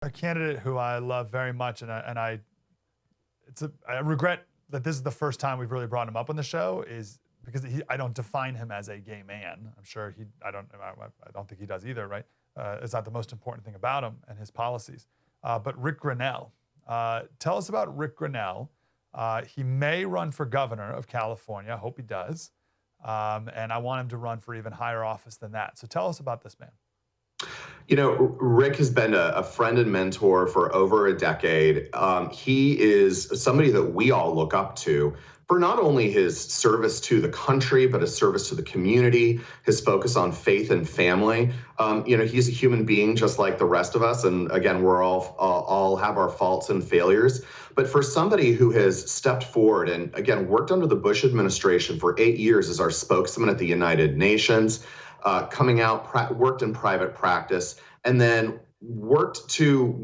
A candidate who I love very much, I regret that this is the first time we've really brought him up on the show, is because I don't define him as a gay man. I'm sure I don't think he does either, right? It's not the most important thing about him and his policies. But Ric Grenell, tell us about Ric Grenell. He may run for governor of California. I hope he does. And I want him to run for even higher office than that. So tell us about this man. You know, Ric has been a friend and mentor for over a decade. He is somebody that we all look up to for not only his service to the country, but his service to the community, his focus on faith and family. He's a human being just like the rest of us. And again, we're all have our faults and failures. But for somebody who has stepped forward and, again, worked under the Bush administration for 8 years as our spokesman at the United Nations, coming out, worked in private practice, and then worked to,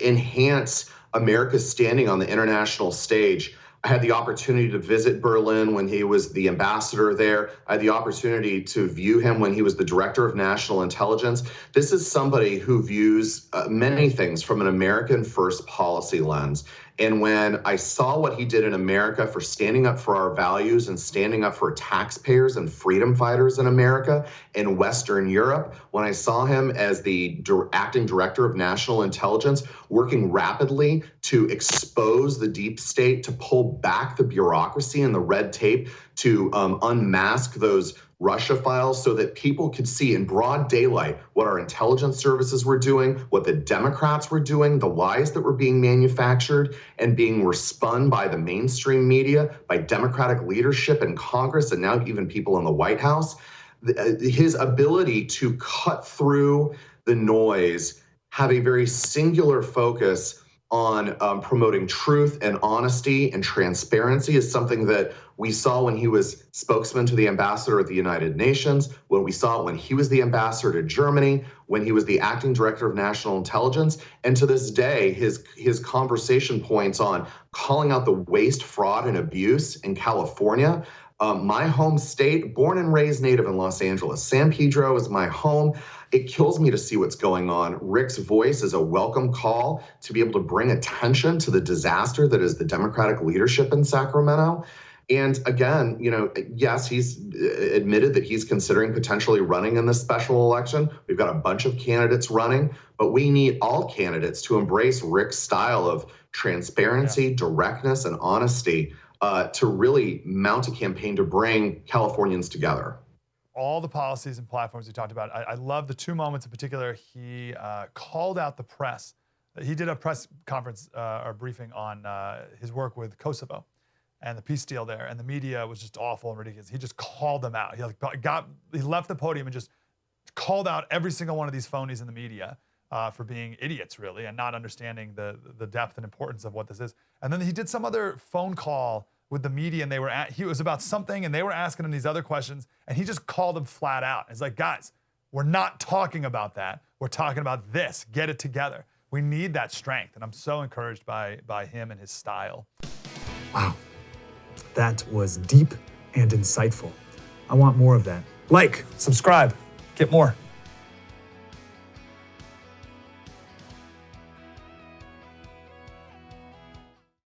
enhance America's standing on the international stage. I had the opportunity to visit Berlin when he was the ambassador there. I had the opportunity to view him when he was the director of national intelligence. This is somebody who views many things from an American first policy lens. And when I saw what he did in America for standing up for our values and standing up for taxpayers and freedom fighters in America and Western Europe, when I saw him as the acting director of national intelligence, working rapidly to expose the deep state, to pull back the bureaucracy and the red tape, to unmask those Russia files so that people could see in broad daylight what our intelligence services were doing, what the Democrats were doing, the lies that were being manufactured and being respun by the mainstream media, by Democratic leadership in Congress, and now even people in the White House. His ability to cut through the noise, have a very singular focus on promoting truth and honesty and transparency is something that we saw when he was spokesman to the ambassador at the United Nations, when we saw it when he was the ambassador to Germany, when he was the acting director of national intelligence. And to this day, his conversation points on calling out the waste, fraud, and abuse in California. My home state, born and raised native in Los Angeles. San Pedro is my home. It kills me to see what's going on. Ric's voice is a welcome call to be able to bring attention to the disaster that is the Democratic leadership in Sacramento. And again, yes, he's admitted that he's considering potentially running in this special election. We've got a bunch of candidates running, but we need all candidates to embrace Ric's style of transparency, directness, and honesty to really mount a campaign to bring Californians together. All the policies and platforms you talked about. I love the two moments in particular. He called out the press. He did a press conference or briefing on his work with Kosovo and the peace deal there, and the media was just awful and ridiculous. He just called them out. He left the podium and just called out every single one of these phonies in the media for being idiots, really, and not understanding the depth and importance of what this is. And then he did some other phone call with the media, and he was about something, and they were asking him these other questions, and he just called them flat out. It's like, guys, we're not talking about that. We're talking about this. Get it together. We need that strength, and I'm so encouraged by him and his style. Wow, that was deep and insightful. I want more of that. Like, subscribe, get more.